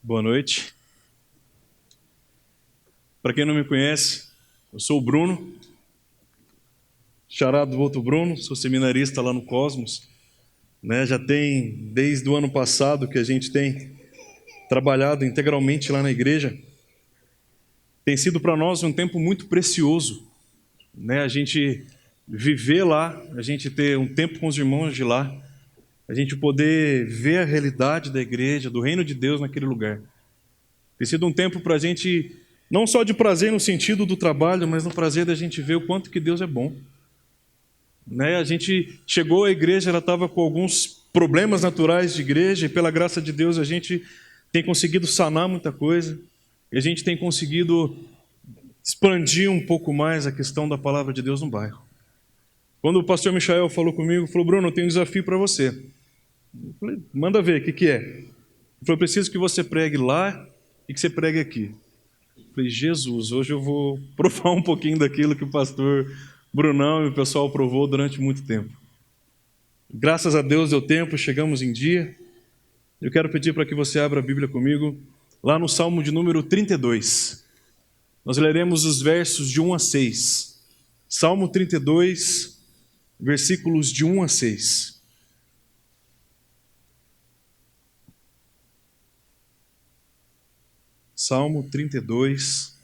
Boa noite. Para quem não me conhece, eu sou o Bruno, xará do outro Bruno, sou seminarista lá no Cosmos. Já tem desde o ano passado que a gente tem trabalhado integralmente lá na igreja. Tem sido para nós um tempo muito precioso, a gente viver lá, a gente ter um tempo com os irmãos de lá, a gente poder ver a realidade da igreja, do reino de Deus naquele lugar. Tem sido um tempo para a gente, não só de prazer no sentido do trabalho, mas no prazer da gente ver o quanto que Deus é bom. A gente chegou à igreja, ela estava com alguns problemas naturais de igreja, e pela graça de Deus a gente tem conseguido sanar muita coisa, e a gente tem conseguido expandir um pouco mais a questão da palavra de Deus no bairro. Quando o pastor Michael falou comigo, falou: Bruno, eu tenho um desafio para você. Eu falei: manda ver, o que é? Ele falou: preciso que você pregue lá e que você pregue aqui. Eu falei: Jesus, hoje eu vou provar um pouquinho daquilo que o pastor Brunão e o pessoal provou durante muito tempo. Graças a Deus deu tempo, chegamos em dia. Eu quero pedir para que você abra a Bíblia comigo, lá no Salmo de número 32. Nós leremos os versos de 1 a 6. Salmo 32, versículos de 1 a 6. Salmo 32,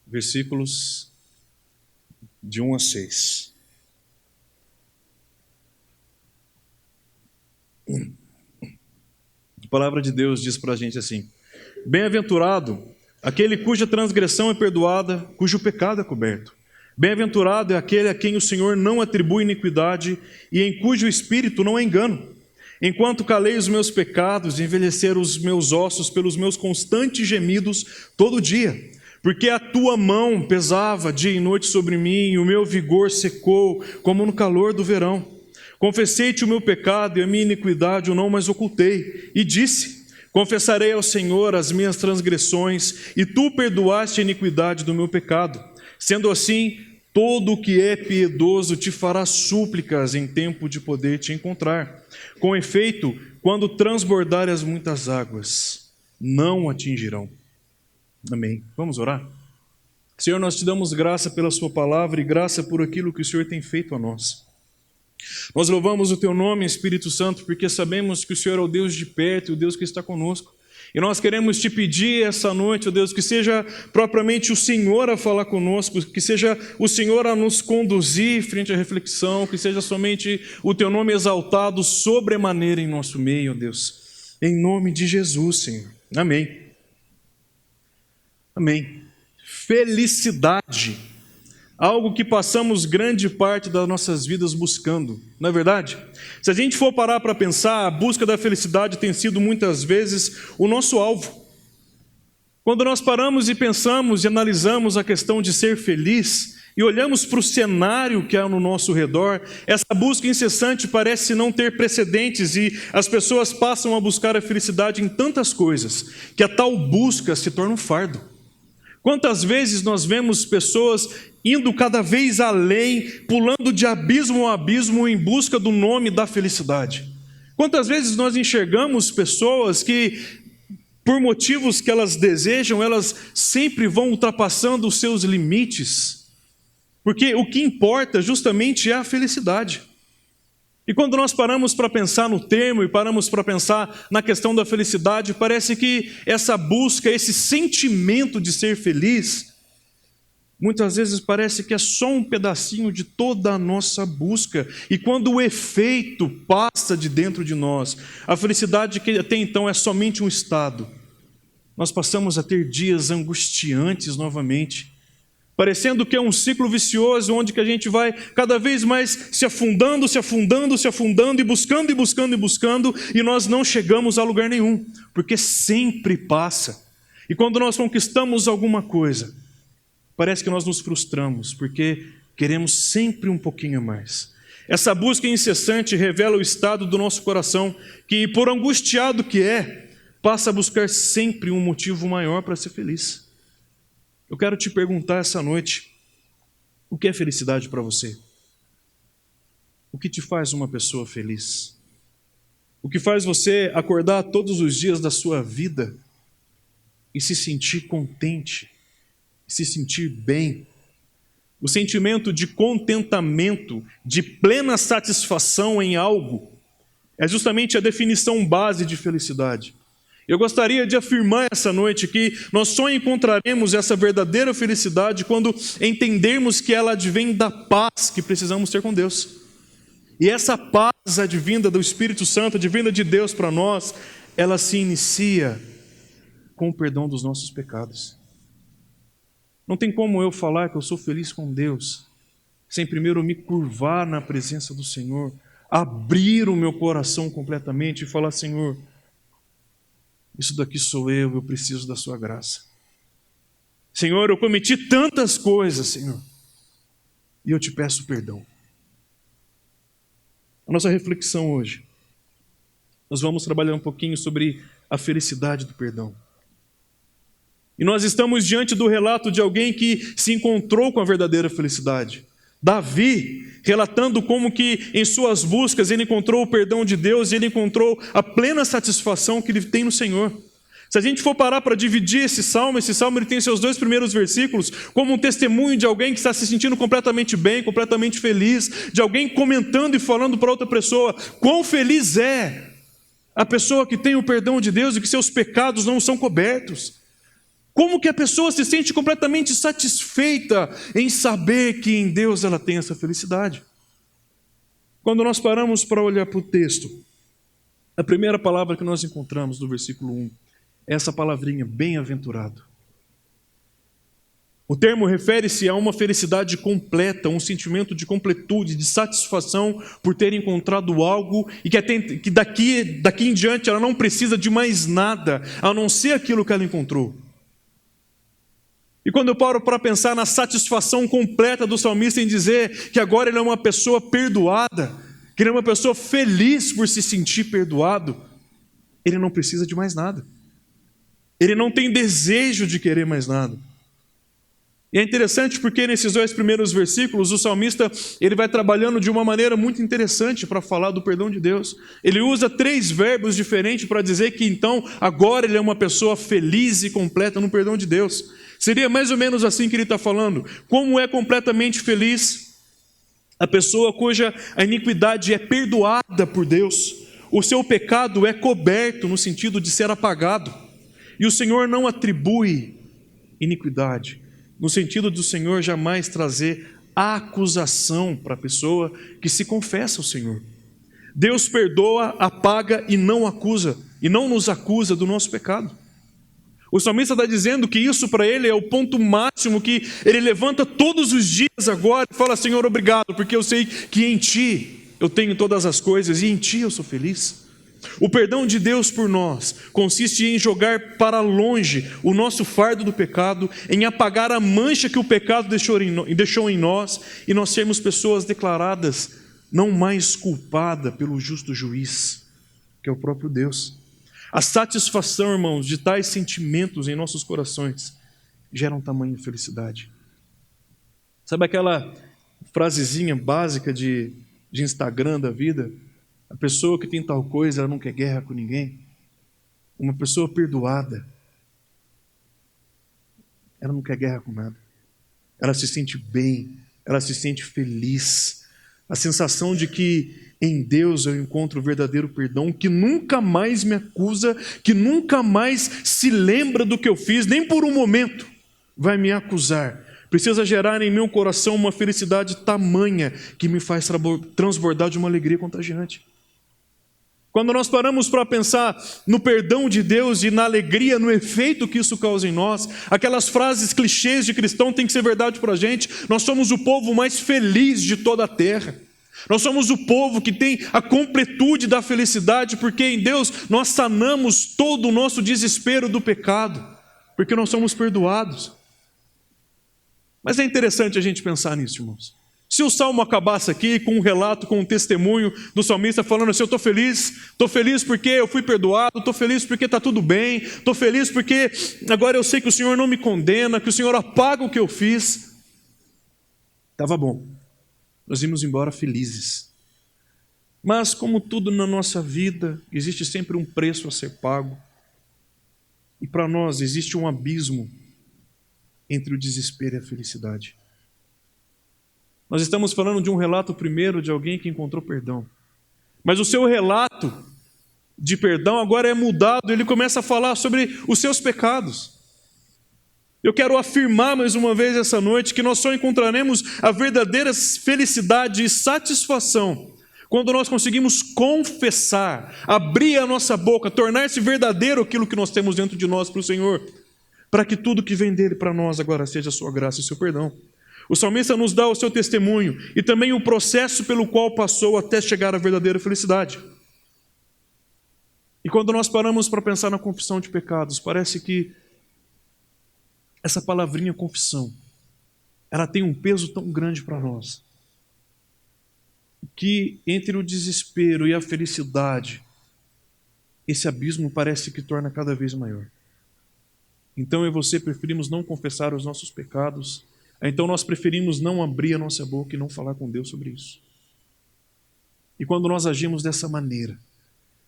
versículos de 1 a 6. A palavra de Deus diz para a gente assim: bem-aventurado aquele cuja transgressão é perdoada, cujo pecado é coberto. Bem-aventurado é aquele a quem o Senhor não atribui iniquidade e em cujo espírito não há engano. Enquanto calei os meus pecados, envelheceram os meus ossos pelos meus constantes gemidos todo dia. Porque a tua mão pesava dia e noite sobre mim, e o meu vigor secou como no calor do verão. Confessei-te o meu pecado e a minha iniquidade eu não mais ocultei. E disse: confessarei ao Senhor as minhas transgressões, e tu perdoaste a iniquidade do meu pecado. Sendo assim, todo o que é piedoso te fará súplicas em tempo de poder te encontrar. Com efeito, quando transbordarem as muitas águas, não atingirão. Amém. Vamos orar? Senhor, nós te damos graça pela sua palavra e graça por aquilo que o Senhor tem feito a nós. Nós louvamos o teu nome, Espírito Santo, porque sabemos que o Senhor é o Deus de perto, o Deus que está conosco. E nós queremos te pedir essa noite, ó Deus, que seja propriamente o Senhor a falar conosco, que seja o Senhor a nos conduzir frente à reflexão, que seja somente o teu nome exaltado sobremaneira em nosso meio, ó Deus. Em nome de Jesus, Senhor. Amém. Amém. Felicidade. Algo que passamos grande parte das nossas vidas buscando, não é verdade? Se a gente for parar para pensar, a busca da felicidade tem sido muitas vezes o nosso alvo. Quando nós paramos e pensamos e analisamos a questão de ser feliz e olhamos para o cenário que há no nosso redor, essa busca incessante parece não ter precedentes e as pessoas passam a buscar a felicidade em tantas coisas que a tal busca se torna um fardo. Quantas vezes nós vemos pessoas indo cada vez além, pulando de abismo a abismo em busca do nome da felicidade? Quantas vezes nós enxergamos pessoas que, por motivos que elas desejam, elas sempre vão ultrapassando os seus limites, porque o que importa justamente é a felicidade. E quando nós paramos para pensar no termo e paramos para pensar na questão da felicidade, parece que essa busca, esse sentimento de ser feliz, muitas vezes parece que é só um pedacinho de toda a nossa busca. E quando o efeito passa de dentro de nós, a felicidade que até então é somente um estado, nós passamos a ter dias angustiantes novamente, parecendo que é um ciclo vicioso, onde que a gente vai cada vez mais se afundando, e buscando, e nós não chegamos a lugar nenhum, porque sempre passa. E quando nós conquistamos alguma coisa, parece que nós nos frustramos, porque queremos sempre um pouquinho a mais. Essa busca incessante revela o estado do nosso coração, que, por angustiado que é, passa a buscar sempre um motivo maior para ser feliz. Eu quero te perguntar essa noite: o que é felicidade para você? O que te faz uma pessoa feliz? O que faz você acordar todos os dias da sua vida e se sentir contente, se sentir bem. O sentimento de contentamento, de plena satisfação em algo, é justamente a definição base de felicidade. Eu gostaria de afirmar essa noite que nós só encontraremos essa verdadeira felicidade quando entendermos que ela advém da paz que precisamos ter com Deus. E essa paz advinda do Espírito Santo, advinda de Deus para nós, ela se inicia com o perdão dos nossos pecados. Não tem como eu falar que eu sou feliz com Deus sem primeiro me curvar na presença do Senhor, abrir o meu coração completamente e falar: Senhor, isso daqui sou eu preciso da sua graça. Senhor, eu cometi tantas coisas, Senhor, e eu te peço perdão. A nossa reflexão hoje, nós vamos trabalhar um pouquinho sobre a felicidade do perdão. E nós estamos diante do relato de alguém que se encontrou com a verdadeira felicidade. Davi, relatando como que em suas buscas ele encontrou o perdão de Deus e ele encontrou a plena satisfação que ele tem no Senhor. Se a gente for parar para dividir esse salmo ele tem seus 2 primeiros versículos como um testemunho de alguém que está se sentindo completamente bem, completamente feliz, de alguém comentando e falando para outra pessoa quão feliz é a pessoa que tem o perdão de Deus e que seus pecados não são cobertos. Como que a pessoa se sente completamente satisfeita em saber que em Deus ela tem essa felicidade. Quando nós paramos para olhar para o texto, a primeira palavra que nós encontramos no versículo 1 é essa palavrinha, bem-aventurado. O termo refere-se a uma felicidade completa, um sentimento de completude, de satisfação por ter encontrado algo e que daqui em diante ela não precisa de mais nada, a não ser aquilo que ela encontrou. E quando eu paro para pensar na satisfação completa do salmista em dizer que agora ele é uma pessoa perdoada, que ele é uma pessoa feliz por se sentir perdoado, ele não precisa de mais nada. Ele não tem desejo de querer mais nada. E é interessante porque nesses 2 primeiros versículos o salmista ele vai trabalhando de uma maneira muito interessante para falar do perdão de Deus. Ele usa 3 verbos diferentes para dizer que então agora ele é uma pessoa feliz e completa no perdão de Deus. Seria mais ou menos assim que ele está falando. Como é completamente feliz a pessoa cuja a iniquidade é perdoada por Deus, o seu pecado é coberto no sentido de ser apagado, e o Senhor não atribui iniquidade, no sentido do Senhor jamais trazer acusação para a pessoa que se confessa ao Senhor. Deus perdoa, apaga e não acusa, e não nos acusa do nosso pecado. O salmista está dizendo que isso para ele é o ponto máximo, que ele levanta todos os dias agora e fala: Senhor, obrigado, porque eu sei que em Ti eu tenho todas as coisas e em Ti eu sou feliz. O perdão de Deus por nós consiste em jogar para longe o nosso fardo do pecado, em apagar a mancha que o pecado deixou em nós e nós sermos pessoas declaradas não mais culpadas pelo justo juiz, que é o próprio Deus. A satisfação, irmãos, de tais sentimentos em nossos corações geram tamanha felicidade. Sabe aquela frasezinha básica de Instagram da vida? A pessoa que tem tal coisa, ela não quer guerra com ninguém. Uma pessoa perdoada, ela não quer guerra com nada. Ela se sente bem, ela se sente feliz. A sensação de que em Deus eu encontro o verdadeiro perdão, que nunca mais me acusa, que nunca mais se lembra do que eu fiz, nem por um momento vai me acusar. Precisa gerar em meu coração uma felicidade tamanha que me faz transbordar de uma alegria contagiante. Quando nós paramos para pensar no perdão de Deus e na alegria, no efeito que isso causa em nós, aquelas frases clichês de cristão têm que ser verdade para a gente. Nós somos o povo mais feliz de toda a terra. Nós somos o povo que tem a completude da felicidade, porque em Deus nós sanamos todo o nosso desespero do pecado, porque nós somos perdoados. Mas é interessante a gente pensar nisso, irmãos. Se o salmo acabasse aqui com um relato, com um testemunho do salmista falando assim: eu estou feliz porque eu fui perdoado, estou feliz porque está tudo bem, estou feliz porque agora eu sei que o Senhor não me condena, que o Senhor apaga o que eu fiz. Estava bom, nós íamos embora felizes. Mas como tudo na nossa vida, existe sempre um preço a ser pago. E para nós existe um abismo entre o desespero e a felicidade. Nós estamos falando de um relato primeiro de alguém que encontrou perdão. Mas o seu relato de perdão agora é mudado, ele começa a falar sobre os seus pecados. Eu quero afirmar mais uma vez essa noite que nós só encontraremos a verdadeira felicidade e satisfação quando nós conseguimos confessar, abrir a nossa boca, tornar-se verdadeiro aquilo que nós temos dentro de nós para o Senhor, para que tudo que vem dele para nós agora seja a sua graça e o seu perdão. O salmista nos dá o seu testemunho e também o processo pelo qual passou até chegar à verdadeira felicidade. E quando nós paramos para pensar na confissão de pecados, parece que essa palavrinha confissão, ela tem um peso tão grande para nós, que entre o desespero e a felicidade, esse abismo parece que torna cada vez maior. Então eu e você preferimos não confessar os nossos pecados, então nós preferimos não abrir a nossa boca e não falar com Deus sobre isso. E quando nós agimos dessa maneira,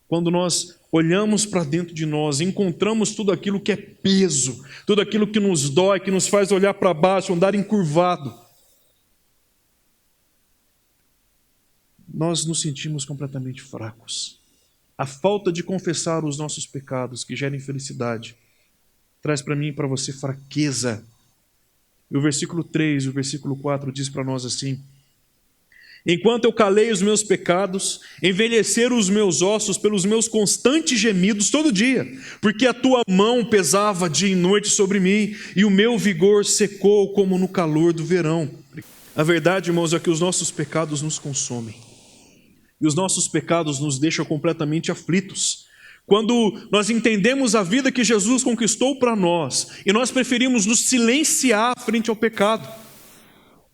quando nós olhamos para dentro de nós, encontramos tudo aquilo que é peso, tudo aquilo que nos dói, que nos faz olhar para baixo, andar encurvado, nós nos sentimos completamente fracos. A falta de confessar os nossos pecados, que gera infelicidade, traz para mim e para você fraqueza. E o versículo 3 e o versículo 4 diz para nós assim: enquanto eu calei os meus pecados, envelheceram os meus ossos pelos meus constantes gemidos todo dia, porque a tua mão pesava dia e noite sobre mim, e o meu vigor secou como no calor do verão. A verdade, irmãos, é que os nossos pecados nos consomem, e os nossos pecados nos deixam completamente aflitos. Quando nós entendemos a vida que Jesus conquistou para nós, e nós preferimos nos silenciar frente ao pecado,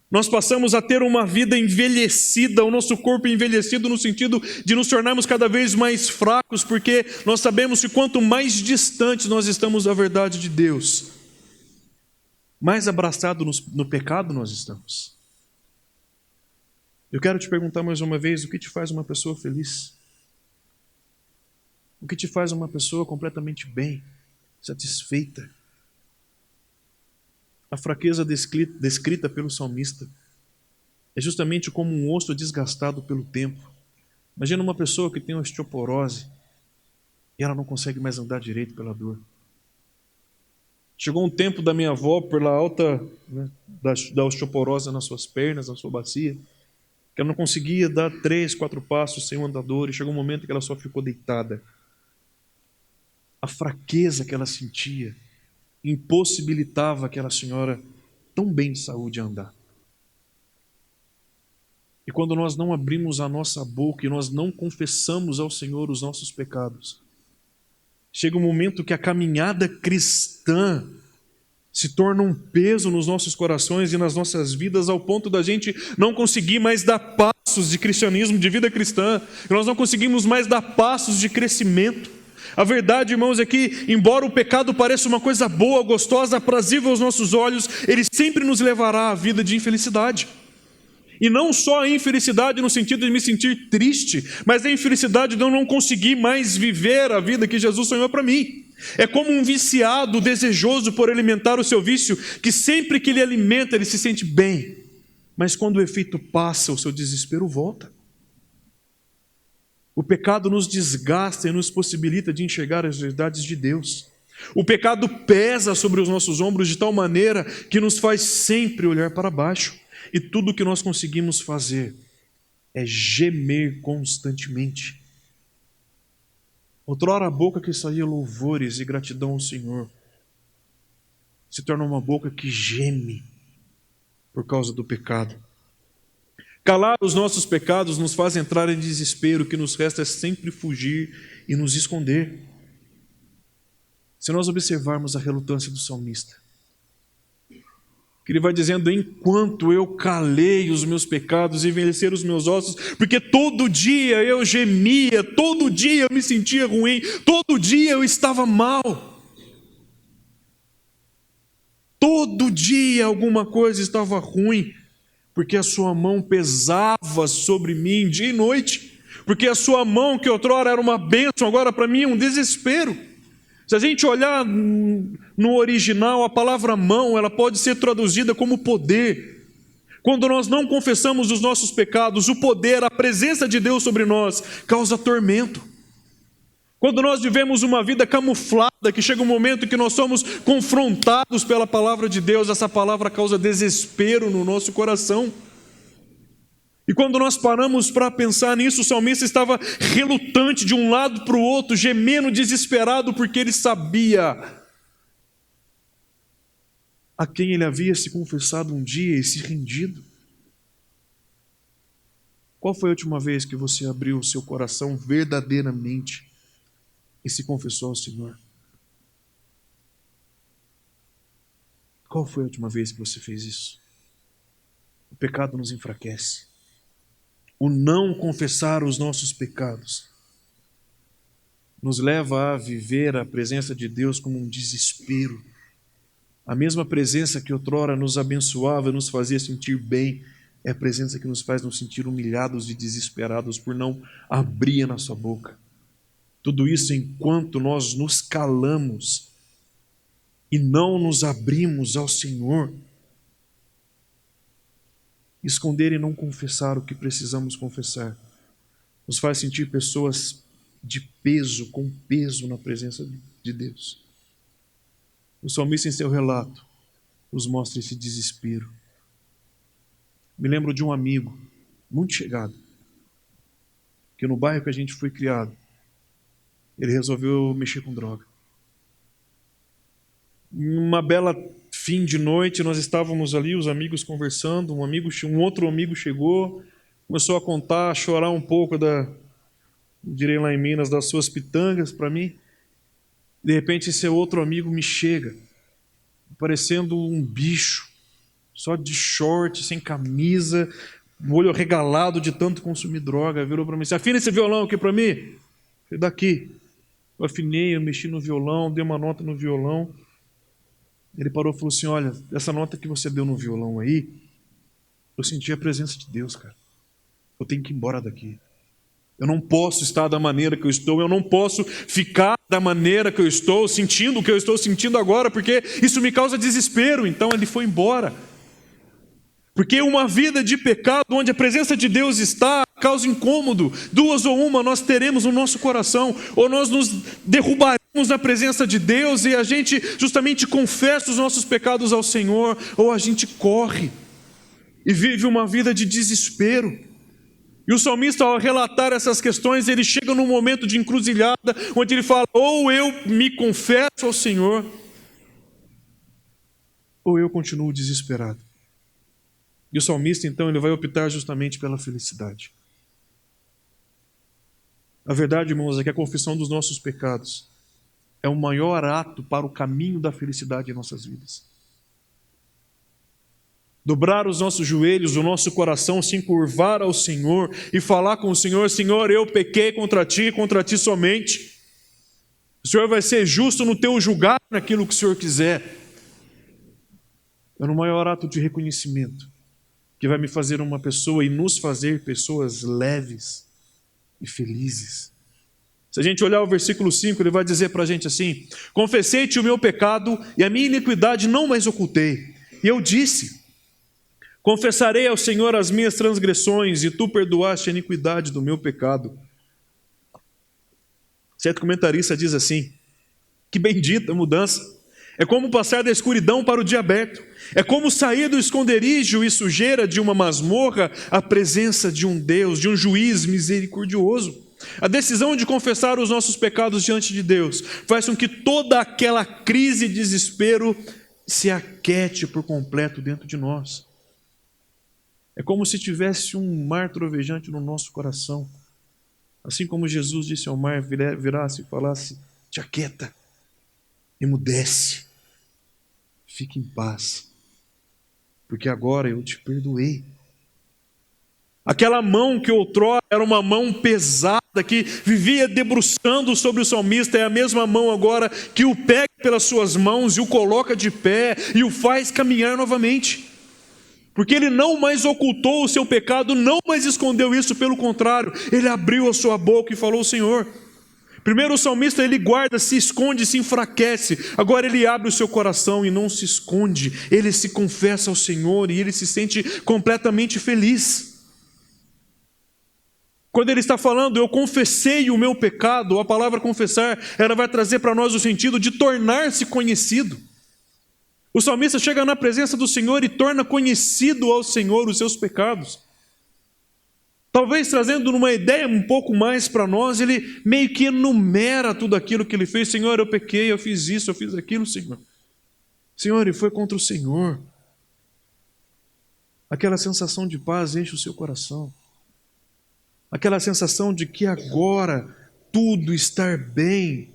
nós passamos a ter uma vida envelhecida, o nosso corpo envelhecido no sentido de nos tornarmos cada vez mais fracos, porque nós sabemos que quanto mais distantes nós estamos da verdade de Deus, mais abraçados no pecado nós estamos. Eu quero te perguntar mais uma vez, o que te faz uma pessoa feliz? O que te faz uma pessoa completamente bem, satisfeita? A fraqueza descrita pelo salmista é justamente como um osso desgastado pelo tempo. Imagina uma pessoa que tem osteoporose e ela não consegue mais andar direito pela dor. Chegou um tempo da minha avó, pela alta da osteoporose nas suas pernas, na sua bacia, que ela não conseguia dar 3, 4 passos sem um andador, e chegou um momento que ela só ficou deitada. A fraqueza que ela sentia impossibilitava aquela senhora tão bem de saúde a andar. E quando nós não abrimos a nossa boca e nós não confessamos ao Senhor os nossos pecados, chega um momento que a caminhada cristã se torna um peso nos nossos corações e nas nossas vidas, ao ponto da gente não conseguir mais dar passos de cristianismo, de vida cristã, que nós não conseguimos mais dar passos de crescimento. A verdade, irmãos, é que, embora o pecado pareça uma coisa boa, gostosa, aprazível aos nossos olhos, ele sempre nos levará à vida de infelicidade. E não só a infelicidade no sentido de me sentir triste, mas a infelicidade de eu não conseguir mais viver a vida que Jesus sonhou para mim. É como um viciado desejoso por alimentar o seu vício, que sempre que ele alimenta, ele se sente bem. Mas quando o efeito passa, o seu desespero volta. O pecado nos desgasta e nos possibilita de enxergar as verdades de Deus. O pecado pesa sobre os nossos ombros de tal maneira que nos faz sempre olhar para baixo. E tudo o que nós conseguimos fazer é gemer constantemente. Outrora a boca que saía louvores e gratidão ao Senhor se torna uma boca que geme por causa do pecado. Calar os nossos pecados nos faz entrar em desespero, o que nos resta é sempre fugir e nos esconder. Se nós observarmos a relutância do salmista, que ele vai dizendo: enquanto eu calei os meus pecados e envelheceram os meus ossos, porque todo dia eu gemia, todo dia eu me sentia ruim, todo dia eu estava mal. Todo dia alguma coisa estava ruim, porque a sua mão pesava sobre mim dia e noite, porque a sua mão, que outrora era uma bênção, agora para mim é um desespero. Se a gente olhar no original, a palavra mão, ela pode ser traduzida como poder. Quando nós não confessamos os nossos pecados, o poder, a presença de Deus sobre nós, causa tormento. Quando nós vivemos uma vida camuflada, que chega um momento que nós somos confrontados pela palavra de Deus, essa palavra causa desespero no nosso coração. E quando nós paramos para pensar nisso, o salmista estava relutante de um lado para o outro, gemendo desesperado, porque ele sabia a quem ele havia se confessado um dia e se rendido. Qual foi a última vez que você abriu o seu coração verdadeiramente e se confessou ao Senhor? Qual foi a última vez que você fez isso? O pecado nos enfraquece. O não confessar os nossos pecados nos leva a viver a presença de Deus como um desespero. A mesma presença que outrora nos abençoava, nos fazia sentir bem, é a presença que nos faz nos sentir humilhados e desesperados por não abrir a nossa boca. Tudo isso enquanto nós nos calamos e não nos abrimos ao Senhor. Esconder e não confessar o que precisamos confessar nos faz sentir pessoas de peso, com peso na presença de Deus. O salmista, em seu relato, nos mostra esse desespero. Me lembro de um amigo muito chegado, que no bairro que a gente foi criado, ele resolveu mexer com droga. Uma bela fim de noite, nós estávamos ali, os amigos conversando, um outro amigo chegou, começou a contar, a chorar um pouco direi lá em Minas, das suas pitangas para mim. De repente esse outro amigo me chega, parecendo um bicho, só de short, sem camisa, o olho regalado de tanto consumir droga, virou para mim, você afina esse violão aqui para mim? Falei, daqui. Eu afinei, eu mexi no violão, dei uma nota no violão. Ele parou e falou assim, olha, essa nota que você deu no violão aí, eu senti a presença de Deus, cara. Eu tenho que ir embora daqui. Eu não posso estar da maneira que eu estou, eu não posso ficar da maneira que eu estou, sentindo o que eu estou sentindo agora, porque isso me causa desespero. Então ele foi embora. Porque uma vida de pecado, onde a presença de Deus está, causa incômodo. Duas ou uma nós teremos no nosso coração, ou nós nos derrubaremos na presença de Deus e a gente justamente confessa os nossos pecados ao Senhor, ou a gente corre e vive uma vida de desespero. E o salmista, ao relatar essas questões, ele chega num momento de encruzilhada, onde ele fala, ou eu me confesso ao Senhor, ou eu continuo desesperado. E o salmista, então, ele vai optar justamente pela felicidade. A verdade, irmãos, é que a confissão dos nossos pecados é o maior ato para o caminho da felicidade em nossas vidas. Dobrar os nossos joelhos, o nosso coração, se encurvar ao Senhor e falar com o Senhor, Senhor, eu pequei contra ti somente. O Senhor vai ser justo no teu julgar naquilo que o Senhor quiser. É o maior ato de reconhecimento que vai me fazer uma pessoa e nos fazer pessoas leves e felizes. Se a gente olhar o versículo 5, ele vai dizer para a gente assim, confessei-te o meu pecado e a minha iniquidade não mais ocultei. E eu disse, confessarei ao Senhor as minhas transgressões e tu perdoaste a iniquidade do meu pecado. Certo comentarista diz assim, que bendita mudança. É como passar da escuridão para o dia aberto. É como sair do esconderijo e sujeira de uma masmorra à presença de um Deus, de um juiz misericordioso. A decisão de confessar os nossos pecados diante de Deus faz com que toda aquela crise e desespero se aquete por completo dentro de nós. É como se tivesse um mar trovejante no nosso coração. Assim como Jesus disse ao mar, virasse e falasse, te aquieta, emudece, fique em paz, porque agora eu te perdoei. Aquela mão que outrora era uma mão pesada, que vivia debruçando sobre o salmista, é a mesma mão agora que o pega pelas suas mãos e o coloca de pé e o faz caminhar novamente. Porque ele não mais ocultou o seu pecado, não mais escondeu isso, pelo contrário, ele abriu a sua boca e falou, Senhor, Primeiro o salmista ele guarda, se esconde, se enfraquece. Agora ele abre o seu coração e não se esconde. Ele se confessa ao Senhor e ele se sente completamente feliz. Quando ele está falando, eu confessei o meu pecado, a palavra confessar, ela vai trazer para nós o sentido de tornar-se conhecido. O salmista chega na presença do Senhor e torna conhecido ao Senhor os seus pecados. Talvez trazendo uma ideia um pouco mais para nós, ele meio que enumera tudo aquilo que ele fez. Senhor, eu pequei, eu fiz isso, eu fiz aquilo, Senhor. Senhor, e foi contra o Senhor. Aquela sensação de paz enche o seu coração. Aquela sensação de que agora tudo está bem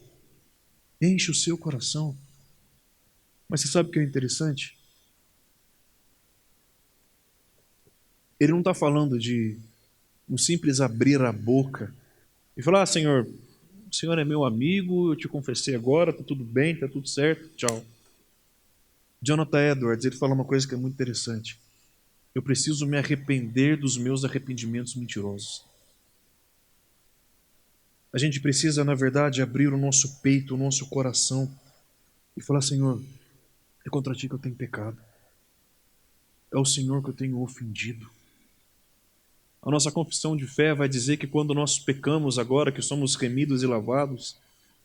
enche o seu coração. Mas você sabe o que é interessante? Ele não está falando de um simples abrir a boca e falar: Senhor, o Senhor é meu amigo, eu te confessei agora, está tudo bem, está tudo certo, tchau. Jonathan Edwards, ele fala uma coisa que é muito interessante. Eu preciso me arrepender dos meus arrependimentos mentirosos. A gente precisa, na verdade, abrir o nosso peito, o nosso coração e falar: Senhor, é contra ti que eu tenho pecado. É o Senhor que eu tenho ofendido. A nossa confissão de fé vai dizer que quando nós pecamos agora, que somos remidos e lavados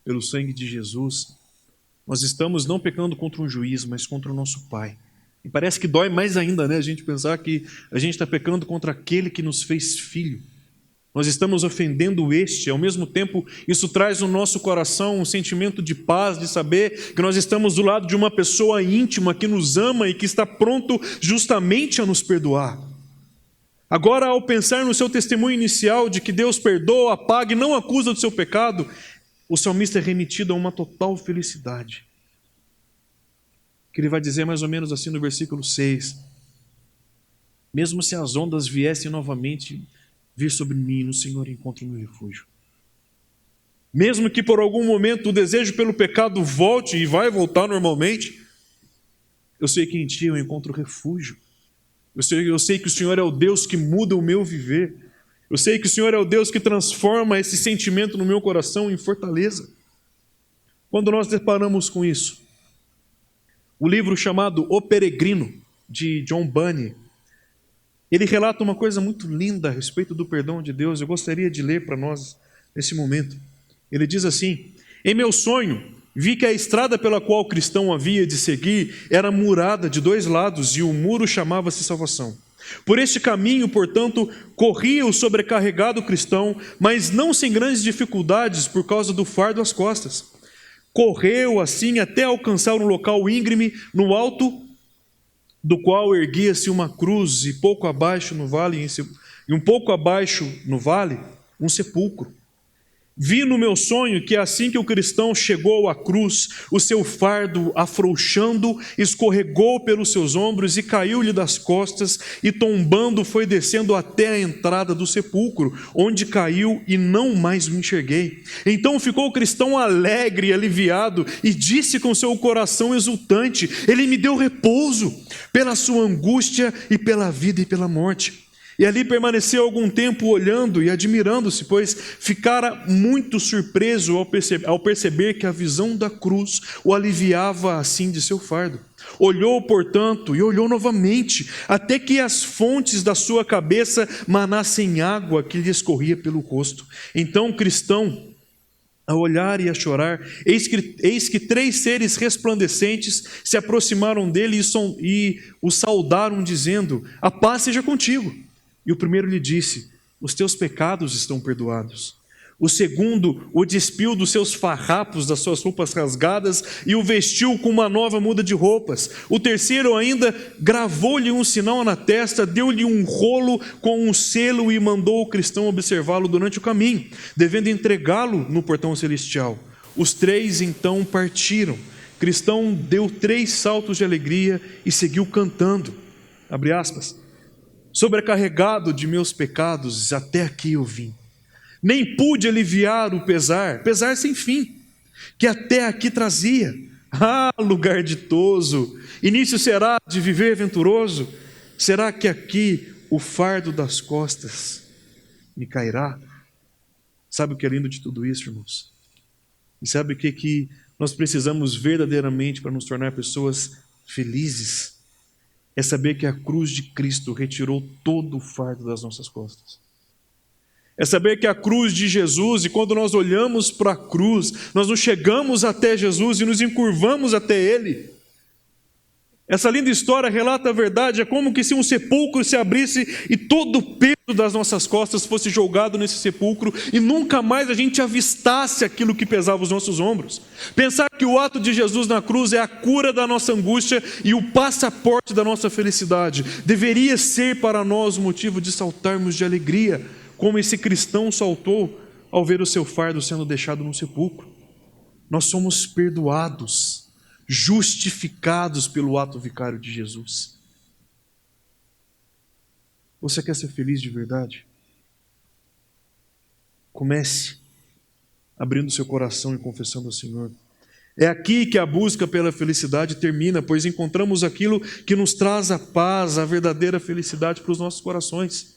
pelo sangue de Jesus, nós estamos não pecando contra um juiz, mas contra o nosso Pai. E parece que dói mais ainda, né? A gente pensar que a gente está pecando contra aquele que nos fez filho. Nós estamos ofendendo este, ao mesmo tempo isso traz no nosso coração um sentimento de paz, de saber que nós estamos do lado de uma pessoa íntima que nos ama e que está pronto justamente a nos perdoar. Agora, ao pensar no seu testemunho inicial de que Deus perdoa, apaga e não acusa do seu pecado, o salmista é remetido a uma total felicidade. Que ele vai dizer mais ou menos assim no versículo 6: mesmo se as ondas viessem novamente vir sobre mim, no Senhor encontro o meu refúgio. Mesmo que por algum momento o desejo pelo pecado volte e vai voltar normalmente, eu sei que em ti eu encontro refúgio. Eu sei que o Senhor é o Deus que muda o meu viver. Eu sei que o Senhor é o Deus que transforma esse sentimento no meu coração em fortaleza. Quando nós deparamos com isso, o livro chamado O Peregrino, de John Bunyan, ele relata uma coisa muito linda a respeito do perdão de Deus. Eu gostaria de ler para nós nesse momento. Ele diz assim: em meu sonho, vi que a estrada pela qual o cristão havia de seguir era murada de dois lados e o muro chamava-se salvação. Por este caminho, portanto, corria o sobrecarregado cristão, mas não sem grandes dificuldades por causa do fardo às costas. Correu assim até alcançar um local íngreme no alto do qual erguia-se uma cruz, e pouco abaixo no vale, e um pouco abaixo no vale, um sepulcro. Vi no meu sonho que assim que o cristão chegou à cruz, o seu fardo, afrouxando, escorregou pelos seus ombros e caiu-lhe das costas, e tombando foi descendo até a entrada do sepulcro, onde caiu e não mais me enxerguei. Então ficou o cristão alegre e aliviado, e disse com seu coração exultante: ele me deu repouso pela sua angústia e pela vida e pela morte. E ali permaneceu algum tempo olhando e admirando-se, pois ficara muito surpreso ao perceber que a visão da cruz o aliviava assim de seu fardo. Olhou, portanto, e olhou novamente, até que as fontes da sua cabeça manassem água que lhe escorria pelo rosto. Então o cristão, a olhar e a chorar, eis que três seres resplandecentes se aproximaram dele e o saudaram, dizendo: a paz seja contigo. E o primeiro lhe disse: os teus pecados estão perdoados. O segundo o despiu dos seus farrapos, das suas roupas rasgadas, e o vestiu com uma nova muda de roupas. O terceiro ainda gravou-lhe um sinal na testa, deu-lhe um rolo com um selo e mandou o cristão observá-lo durante o caminho, devendo entregá-lo no portão celestial. Os três então partiram. O cristão deu 3 saltos de alegria e seguiu cantando. Abre aspas. Sobrecarregado de meus pecados, até aqui eu vim. Nem pude aliviar o pesar sem fim, que até aqui trazia. Ah, lugar ditoso! Início será de viver venturoso? Será que aqui o fardo das costas me cairá? Sabe o que é lindo de tudo isso, irmãos? E sabe o que nós precisamos verdadeiramente para nos tornar pessoas felizes? É saber que a cruz de Cristo retirou todo o fardo das nossas costas. É saber que a cruz de Jesus, e quando nós olhamos para a cruz, nós não chegamos até Jesus e nos encurvamos até Ele. Essa linda história relata a verdade, é como que se um sepulcro se abrisse e todo o peso das nossas costas fosse jogado nesse sepulcro e nunca mais a gente avistasse aquilo que pesava os nossos ombros. Pensar que o ato de Jesus na cruz é a cura da nossa angústia e o passaporte da nossa felicidade deveria ser para nós um motivo de saltarmos de alegria, como esse cristão saltou ao ver o seu fardo sendo deixado no sepulcro. Nós somos perdoados, justificados pelo ato vicário de Jesus. Você quer ser feliz de verdade? Comece abrindo seu coração e confessando ao Senhor. É aqui que a busca pela felicidade termina, pois encontramos aquilo que nos traz a paz, a verdadeira felicidade para os nossos corações.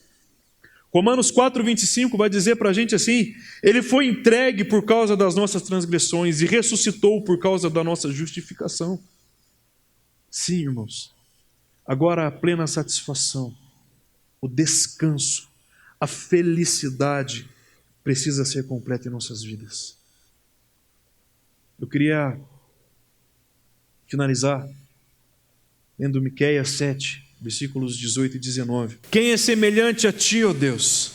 Romanos 4,25 vai dizer para a gente assim: Ele foi entregue por causa das nossas transgressões e ressuscitou por causa da nossa justificação. Sim, irmãos, agora a plena satisfação, o descanso, a felicidade precisa ser completa em nossas vidas. Eu queria finalizar lendo Miqueias 7, versículos 18 e 19. Quem é semelhante a ti, ó Deus,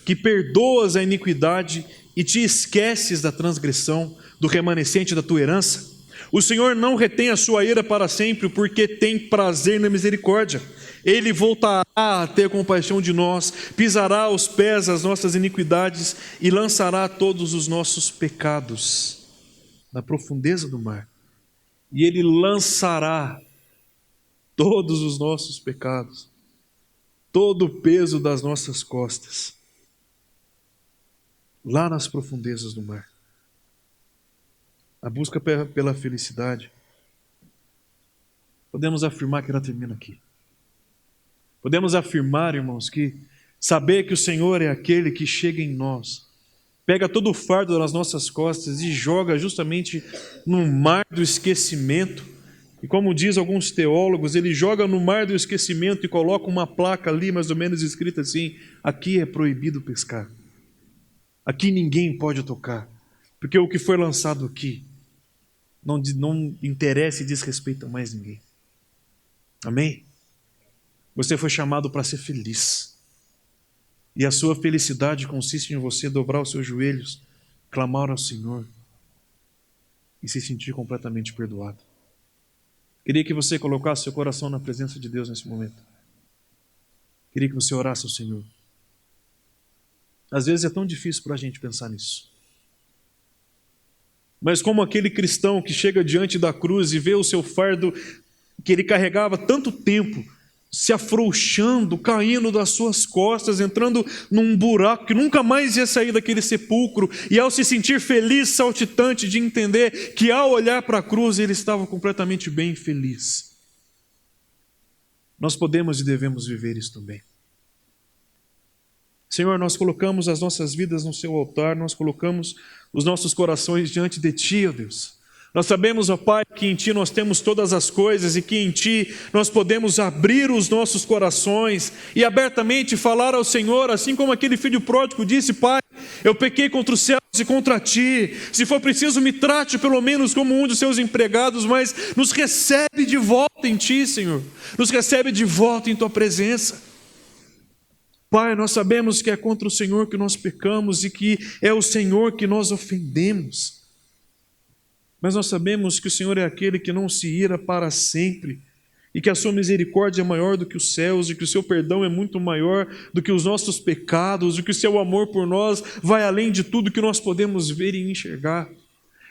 que perdoas a iniquidade e te esqueces da transgressão do remanescente da tua herança? O Senhor não retém a sua ira para sempre, porque tem prazer na misericórdia. Ele voltará a ter compaixão de nós, pisará aos pés as nossas iniquidades e lançará todos os nossos pecados na profundeza do mar. E Ele lançará todos os nossos pecados, todo o peso das nossas costas, lá nas profundezas do mar. A busca pela felicidade, podemos afirmar que ela termina aqui. Podemos afirmar, irmãos, que saber que o Senhor é aquele que chega em nós, pega todo o fardo das nossas costas e joga justamente no mar do esquecimento. E como diz alguns teólogos, ele joga no mar do esquecimento e coloca uma placa ali, mais ou menos escrita assim: aqui é proibido pescar. Aqui ninguém pode tocar, porque o que foi lançado aqui não interessa e diz respeito a mais ninguém. Amém? Você foi chamado para ser feliz. E a sua felicidade consiste em você dobrar os seus joelhos, clamar ao Senhor e se sentir completamente perdoado. Queria que você colocasse seu coração na presença de Deus nesse momento. Queria que você orasse ao Senhor. Às vezes é tão difícil para a gente pensar nisso. Mas como aquele cristão que chega diante da cruz e vê o seu fardo que ele carregava tanto tempo, se afrouxando, caindo das suas costas, entrando num buraco que nunca mais ia sair daquele sepulcro, e ao se sentir feliz, saltitante de entender que ao olhar para a cruz ele estava completamente bem feliz. Nós podemos e devemos viver isso também. Senhor, nós colocamos as nossas vidas no seu altar, nós colocamos os nossos corações diante de Ti, ó Deus. Nós sabemos, ó Pai, que em Ti nós temos todas as coisas e que em Ti nós podemos abrir os nossos corações e abertamente falar ao Senhor, assim como aquele filho pródigo disse: Pai, eu pequei contra os céus e contra Ti, se for preciso me trate pelo menos como um dos Seus empregados, mas nos recebe de volta em Ti, Senhor, nos recebe de volta em Tua presença. Pai, nós sabemos que é contra o Senhor que nós pecamos e que é o Senhor que nós ofendemos. Mas nós sabemos que o Senhor é aquele que não se ira para sempre e que a sua misericórdia é maior do que os céus e que o seu perdão é muito maior do que os nossos pecados e que o seu amor por nós vai além de tudo que nós podemos ver e enxergar.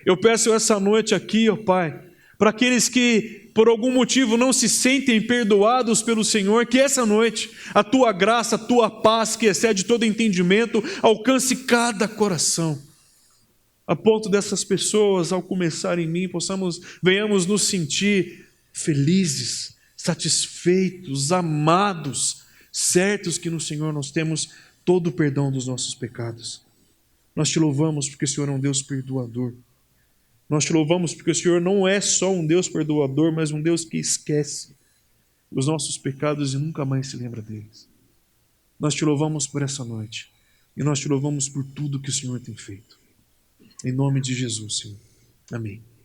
Eu peço essa noite aqui, ó Pai, para aqueles que por algum motivo não se sentem perdoados pelo Senhor, que essa noite a Tua graça, a Tua paz, que excede todo entendimento, alcance cada coração, a ponto dessas pessoas, ao começar em mim, venhamos nos sentir felizes, satisfeitos, amados, certos que no Senhor nós temos todo o perdão dos nossos pecados. Nós Te louvamos porque o Senhor é um Deus perdoador. Nós te louvamos porque o Senhor não é só um Deus perdoador, mas um Deus que esquece os nossos pecados e nunca mais se lembra deles. Nós te louvamos por essa noite e nós te louvamos por tudo que o Senhor tem feito. Em nome de Jesus, Senhor. Amém.